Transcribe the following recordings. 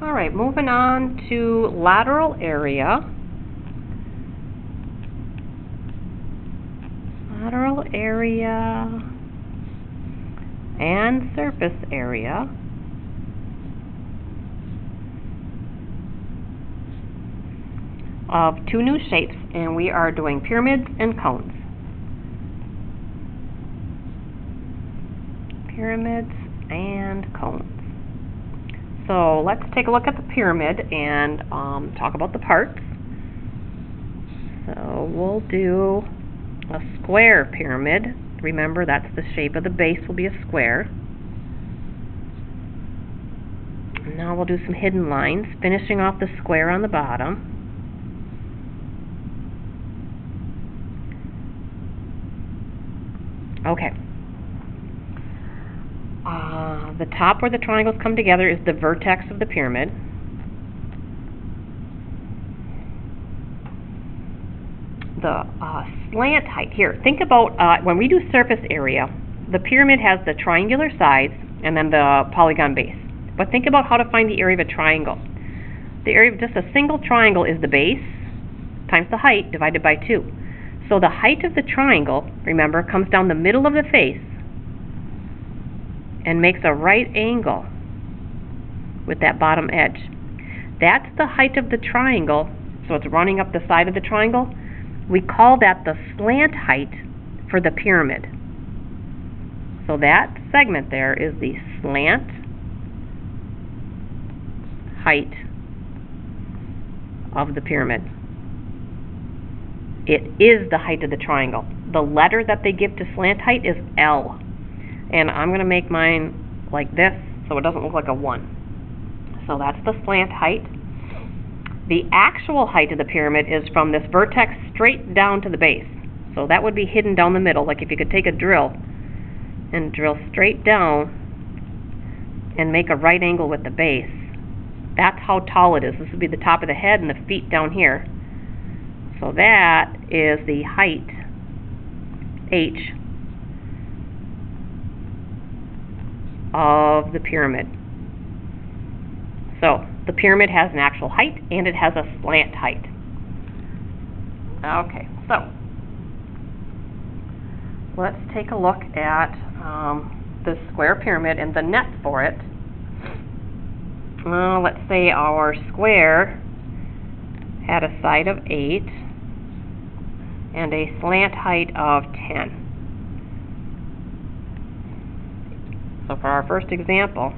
All right, moving on to lateral area. Lateral area and surface area. Of two new shapes, and we are doing pyramids and cones. Pyramids and cones. So let's take a look at the pyramid and talk about the parts. So we'll do a square pyramid. Remember, that's the shape of the base will be a square. And now we'll do some hidden lines, finishing off the square on the bottom. Okay. The top where the triangles come together is the vertex of the pyramid. The slant height here. Think about when we do surface area, the pyramid has the triangular sides and then the polygon base. But think about how to find the area of a triangle. The area of just a single triangle is the base times the height divided by 2. So the height of the triangle, remember, comes down the middle of the face and makes a right angle with that bottom edge. That's the height of the triangle, so it's running up the side of the triangle. We call that the slant height for the pyramid. So that segment there is the slant height of the pyramid. It is the height of the triangle. The letter that they give to slant height is L. And I'm going to make mine like this so it doesn't look like a 1. So that's the slant height. The actual height of the pyramid is from this vertex straight down to the base. So that would be hidden down the middle, like if you could take a drill and drill straight down and make a right angle with the base. That's how tall it is. This would be the top of the head and the feet down here. So that is the height, H, of the pyramid. So the pyramid has an actual height and it has a slant height. Okay, so let's take a look at the square pyramid and the net for it. Let's say our square had a side of 8 and a slant height of 10. So for our first example,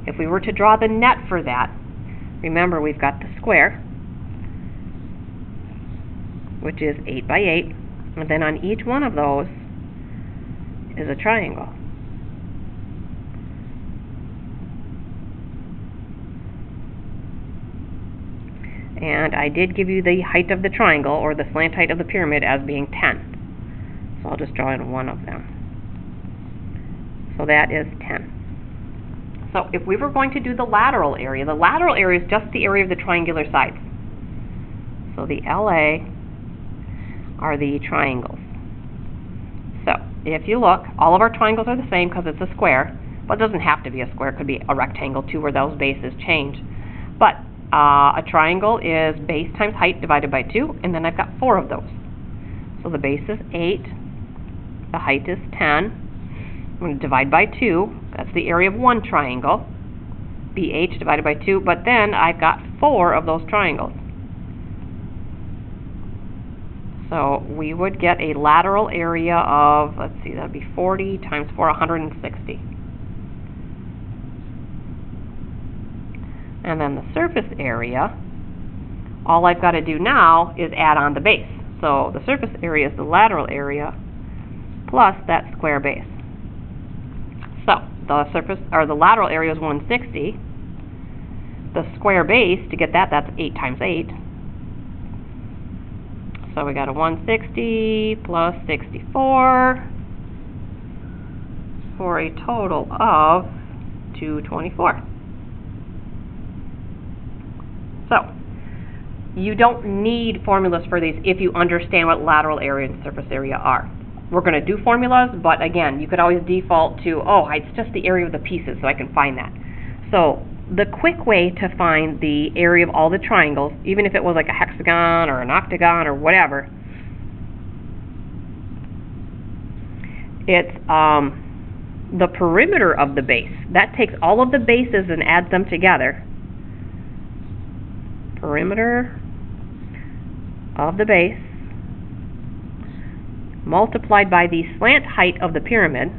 if we were to draw the net for that, remember we've got the square, which is 8 by 8, and then on each one of those is a triangle. And I did give you the height of the triangle, or the slant height of the pyramid, as being 10. So I'll just draw in one of them. So that is 10. So if we were going to do the lateral area is just the area of the triangular sides. So the LA are the triangles. So if you look, all of our triangles are the same because it's a square, but it doesn't have to be a square. It could be a rectangle too, where those bases change. But a triangle is base times height divided by 2, and then I've got 4 of those. So the base is 8, the height is 10. I'm going to divide by 2. That's the area of one triangle. BH divided by 2. But then I've got 4 of those triangles. So we would get a lateral area of, let's see, that would be 40 times 4, 160. And then the surface area, all I've got to do now is add on the base. So the surface area is the lateral area plus that square base. So the surface, or the lateral area is 160. The square base, to get that, that's 8 times 8. So we got a 160 plus 64 for a total of 224. So you don't need formulas for these if you understand what lateral area and surface area are. We're going to do formulas, but again, you could always default to, oh, it's just the area of the pieces, so I can find that. So the quick way to find the area of all the triangles, even if it was like a hexagon or an octagon or whatever, it's the perimeter of the base. That takes all of the bases and adds them together. Perimeter of the base multiplied by the slant height of the pyramid,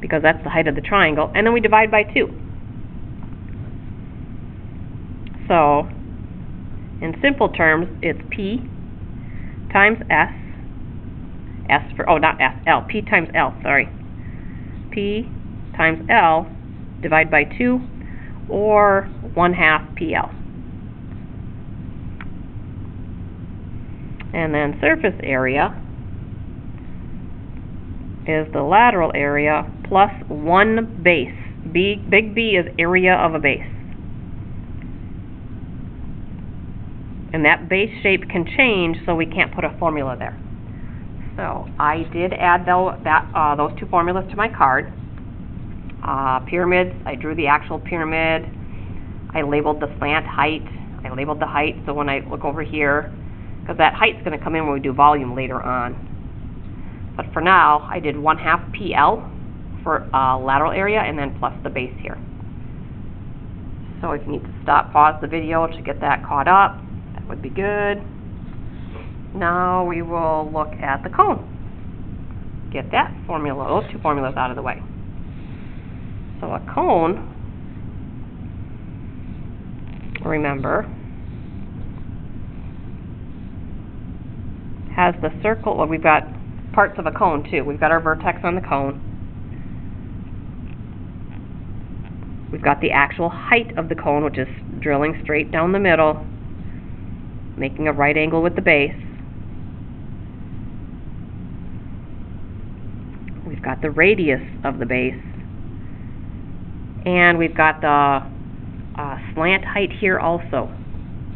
because that's the height of the triangle, and then we divide by 2. So, in simple terms, it's P times S, L, P times L, sorry. P times L divided by 2, or 1/2 PL. And then surface area is the lateral area plus 1 base. Big B is area of a base. And that base shape can change, so we can't put a formula there. So I did add those 2 formulas to my card. Pyramids, I drew the actual pyramid. I labeled the slant height. I labeled the height, so when I look over here, because that height's going to come in when we do volume later on. But for now, I did 1/2 PL for lateral area, and then plus the base here. So if you need to pause the video to get that caught up, that would be good. Now we will look at the cone. Get that formula, those 2 formulas out of the way. So a cone, remember, has the circle. Well, we've got parts of a cone too. We've got our vertex on the cone. We've got the actual height of the cone, which is drilling straight down the middle, making a right angle with the base. We've got the radius of the base. And we've got the slant height here also,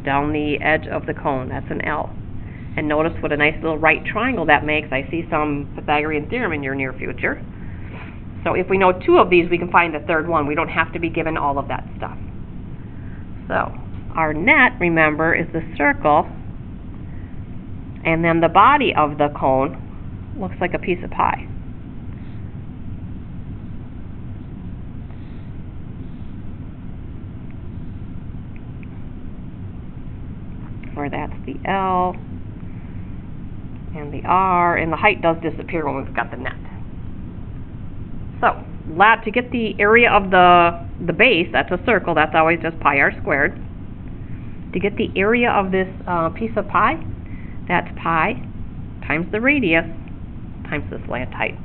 down the edge of the cone. That's an L. And notice what a nice little right triangle that makes. I see some Pythagorean theorem in your near future. So if we know 2 of these, we can find the 3rd one. We don't have to be given all of that stuff. So our net, remember, is the circle, and then the body of the cone looks like a piece of pie. Where that's the L and the R, and the height does disappear when we've got the net. So, to get the area of the base, that's a circle, that's always just pi r squared. To get the area of this piece of pie, that's pi times the radius times the slant height.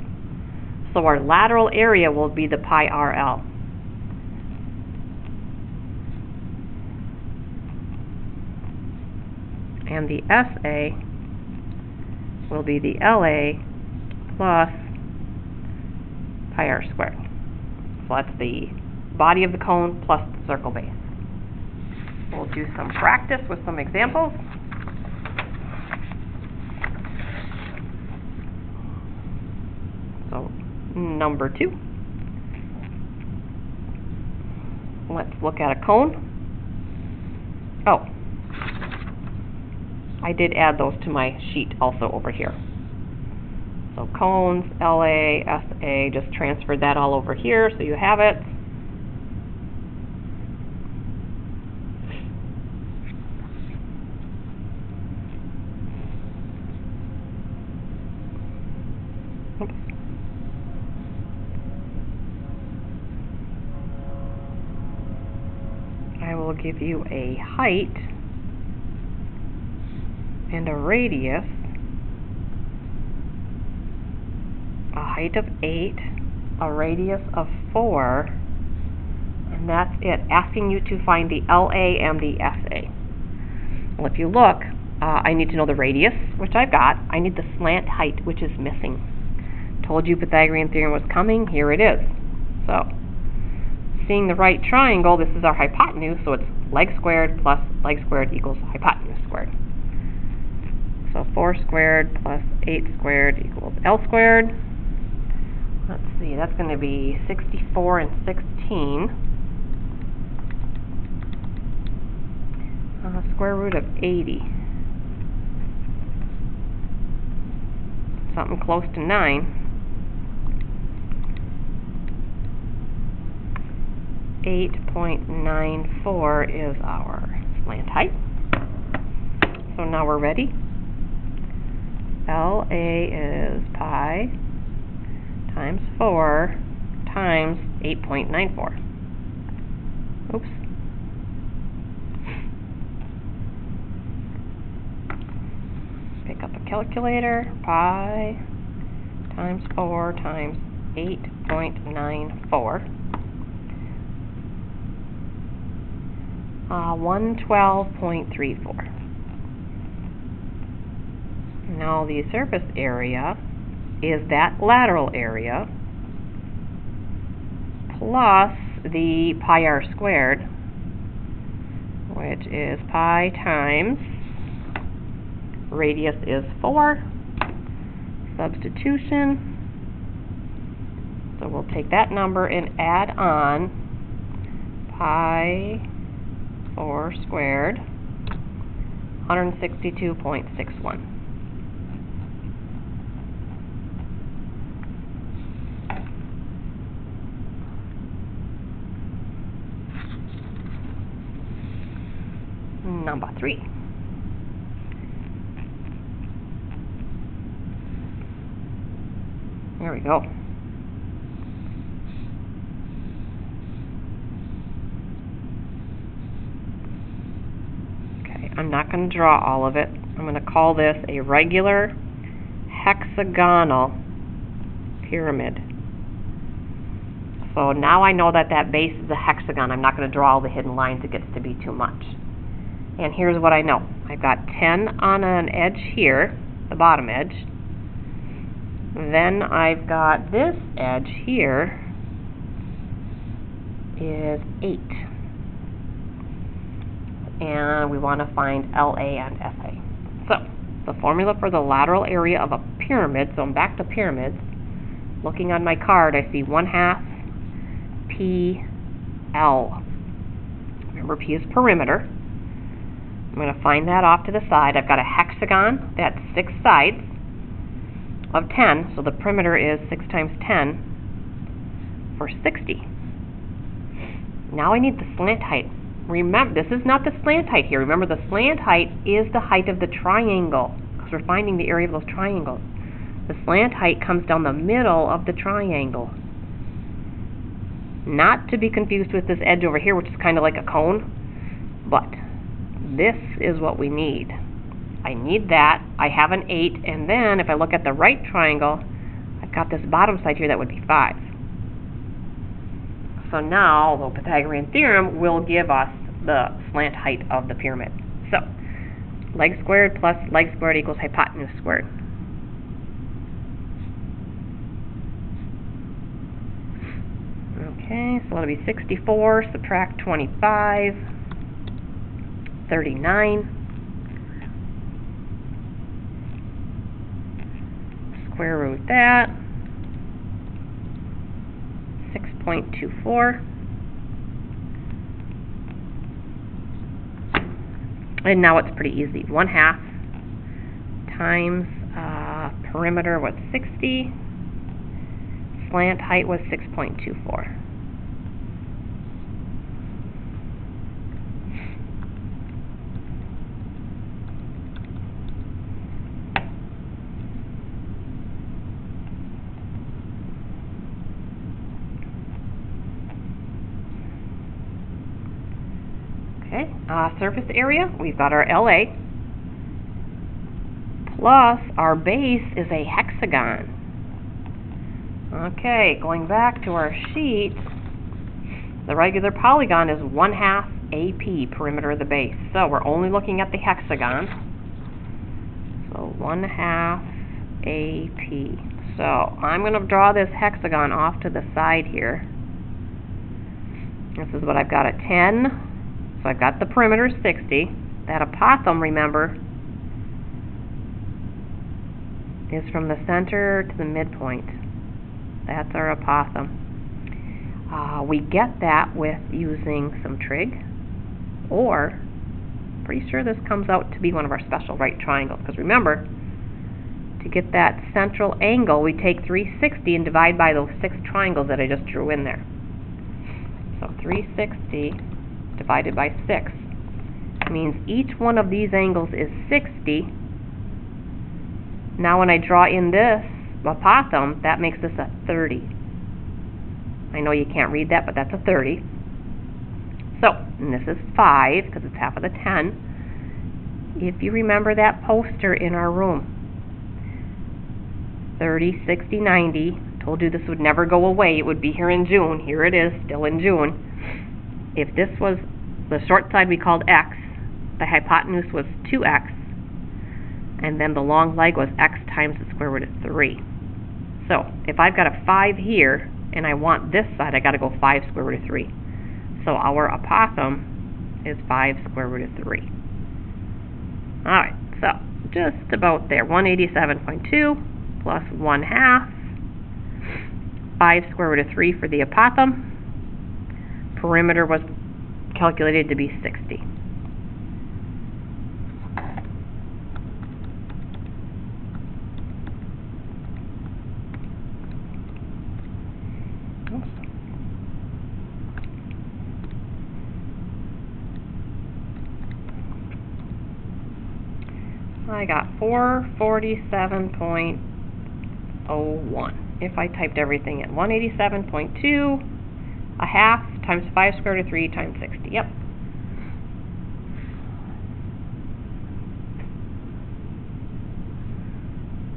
So our lateral area will be the pi RL. And the SA will be the LA plus pi r squared. So that's the body of the cone plus the circle base. We'll do some practice with some examples. So, number 2. Let's look at a cone. Oh, I did add those to my sheet also over here. So cones, LA, SA, just transferred that all over here so you have it. Oops. I will give you a height and a radius, a height of 8, a radius of 4, and that's it, asking you to find the LA and the SA. Well, if you look, I need to know the radius, which I've got. I need the slant height, which is missing. Told you Pythagorean theorem was coming, here it is. So, seeing the right triangle, this is our hypotenuse, so it's leg squared plus leg squared equals hypotenuse squared. So 4 squared plus 8 squared equals L squared. Let's see, that's going to be 64 and 16. Square root of 80. Something close to 9. 8.94 is our slant height. So now we're ready. LA is pi times 4 times 8.94. Oops. Pick up a calculator. Pi times 4 times 8.94. 112.34. Now the surface area is that lateral area plus the pi r squared, which is pi times radius is 4. Substitution. So we'll take that number and add on pi 4 squared, 162.61. Number 3. There we go. Okay, I'm not going to draw all of it. I'm going to call this a regular hexagonal pyramid. So now I know that that base is a hexagon. I'm not going to draw all the hidden lines. It gets to be too much. And here's what I know. I've got 10 on an edge here, the bottom edge. Then I've got this edge here is 8. And we want to find LA and SA. So, the formula for the lateral area of a pyramid, so I'm back to pyramids. Looking on my card, I see 1/2 PL. Remember, P is perimeter. I'm going to find that off to the side. I've got a hexagon that's 6 sides of 10, so the perimeter is 6 times 10 for 60. Now I need the slant height. Remember, this is not the slant height here. Remember, the slant height is the height of the triangle, because we're finding the area of those triangles. The slant height comes down the middle of the triangle. Not to be confused with this edge over here, which is kind of like a cone, but this is what we need. I need that. I have an 8, and then if I look at the right triangle, I've got this bottom side here that would be 5. So now the Pythagorean theorem will give us the slant height of the pyramid. So, leg squared plus leg squared equals hypotenuse squared. Okay, so it'll be 64, subtract 25, 39. Square root that. 6.24. And now it's pretty easy. 1/2 times perimeter was 60. Slant height was 6.24. Okay, surface area, we've got our LA, plus our base is a hexagon. Okay, going back to our sheet, the regular polygon is 1/2 AP, perimeter of the base. So we're only looking at the hexagon. So 1/2 AP. So I'm going to draw this hexagon off to the side here. This is what I've got at 10. So I've got the perimeter 60. That apothem, remember, is from the center to the midpoint. That's our apothem. We get that with using some trig, or pretty sure this comes out to be one of our special right triangles, because remember, to get that central angle, we take 360 and divide by those 6 triangles that I just drew in there. So 360 divided by 6 means each one of these angles is 60. Now when I draw in this apothem, that makes this a 30. I know you can't read that, but that's a 30. So, and this is 5, because it's half of the 10. If you remember that poster in our room, 30, 60, 90, told you this would never go away, it would be here in June. Here it is, still in June. If this was the short side, we called x, the hypotenuse was 2x, and then the long leg was x times the square root of 3. So, if I've got a 5 here, and I want this side, I got to go 5 square root of 3. So our apothem is 5 square root of 3. Alright, so just about there. 187.2 plus 1/2. 5 square root of 3 for the apothem. Perimeter was calculated to be 60. I got 447.01. If I typed everything in, 187.2, a half times 5 square root of 3 times 60. Yep.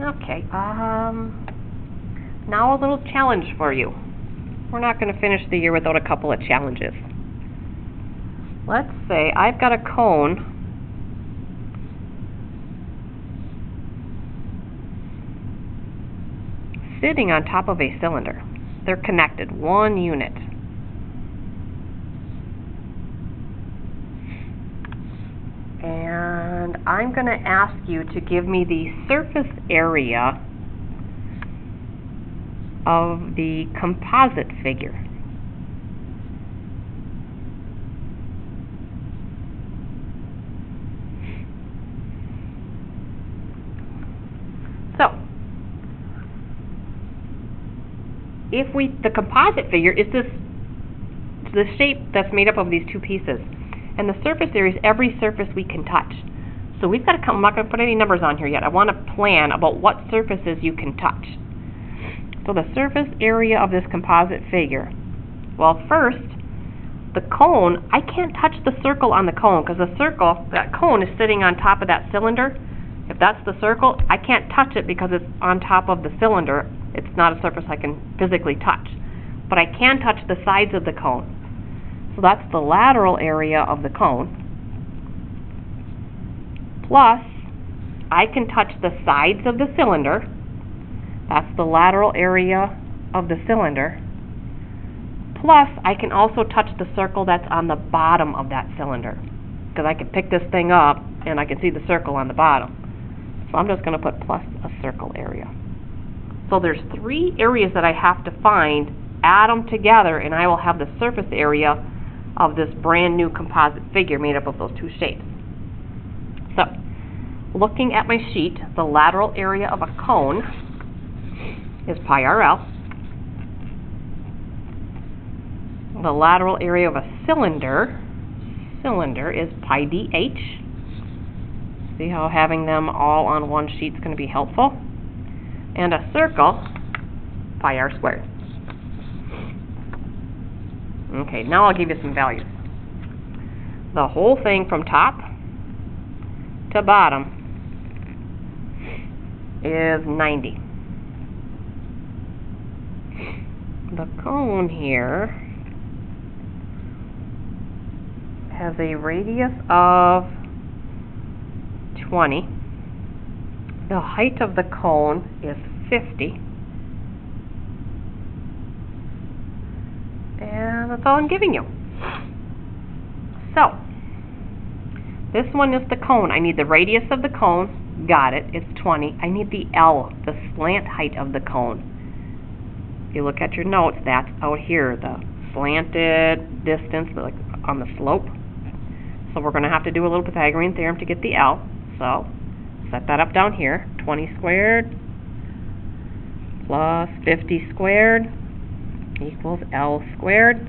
Okay. Now a little challenge for you. We're not going to finish the year without a couple of challenges. Let's say I've got a cone sitting on top of a cylinder. They're connected, 1 unit. And I'm going to ask you to give me the surface area of the composite figure. So, if the composite figure is the shape that's made up of these 2 pieces, and the surface area is every surface we can touch. So we've got to come, I'm not going to put any numbers on here yet. I want to plan about what surfaces you can touch. So the surface area of this composite figure. Well, first, the cone, I can't touch the circle on the cone, because the circle, that cone is sitting on top of that cylinder. If that's the circle, I can't touch it because it's on top of the cylinder. It's not a surface I can physically touch. But I can touch the sides of the cone. So that's the lateral area of the cone. Plus, I can touch the sides of the cylinder. That's the lateral area of the cylinder. Plus, I can also touch the circle that's on the bottom of that cylinder, because I can pick this thing up and I can see the circle on the bottom. So I'm just going to put plus a circle area. So there's 3 areas that I have to find, add them together, and I will have the surface area of this brand new composite figure made up of those 2 shapes. So, looking at my sheet, the lateral area of a cone is pi RL. The lateral area of a cylinder is pi DH. See how having them all on one sheet is going to be helpful? And a circle, pi R squared. Okay, now I'll give you some values. The whole thing from top to bottom is 90. The cone here has a radius of 20. The height of the cone is 50. And that's all I'm giving you. So, this one is the cone. I need the radius of the cone. Got it. It's 20. I need the L, the slant height of the cone. if you look at your notes, that's out here, the slanted distance, like on the slope. So we're going to have to do a little Pythagorean theorem to get the L. So set that up down here. 20 squared plus 50 squared equals L squared.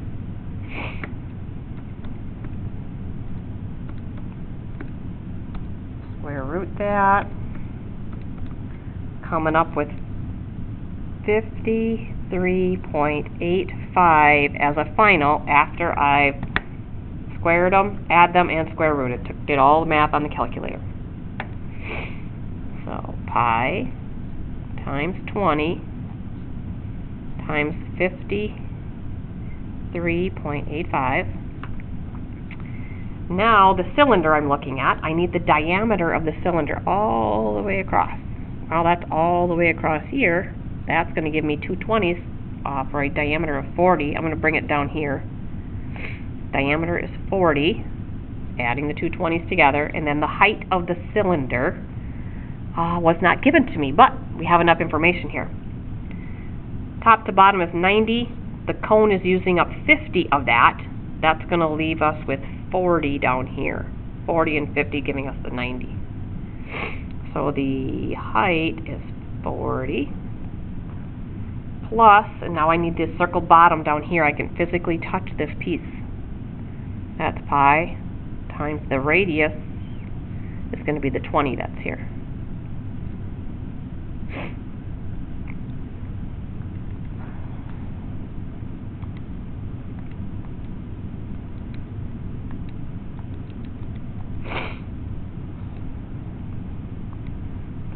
Square root that. Coming up with 53.85 as a final after I've squared them, add them, and square rooted. Did all the math on the calculator. So pi times 20 times 53.85. Now the cylinder I'm looking at, I need the diameter of the cylinder all the way across. Well, that's all the way across here. That's going to give me 220s for a diameter of 40. I'm going to bring it down here. Diameter is 40, adding the 220s together, and then the height of the cylinder was not given to me, but we have enough information here. Top to bottom is 90. The cone is using up 50 of that. That's going to leave us with 40 down here. 40 and 50 giving us the 90. So the height is 40 plus, and now I need to circle bottom down here. I can physically touch this piece. That's pi times the radius is going to be the 20 that's here.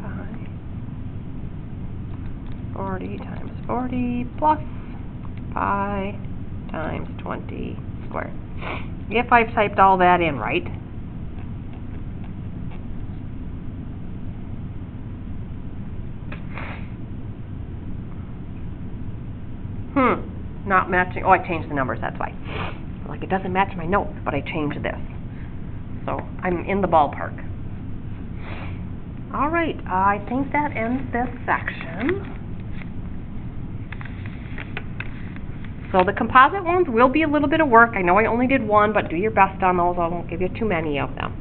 Pi 40 times 40 plus pi times 20 squared. If I've typed all that in right, not matching. Oh, I changed the numbers, that's why. Like, it doesn't match my notes, but I changed this. So I'm in the ballpark. All right, I think that ends this section. So the composite ones will be a little bit of work. I know I only did one, but do your best on those. I won't give you too many of them.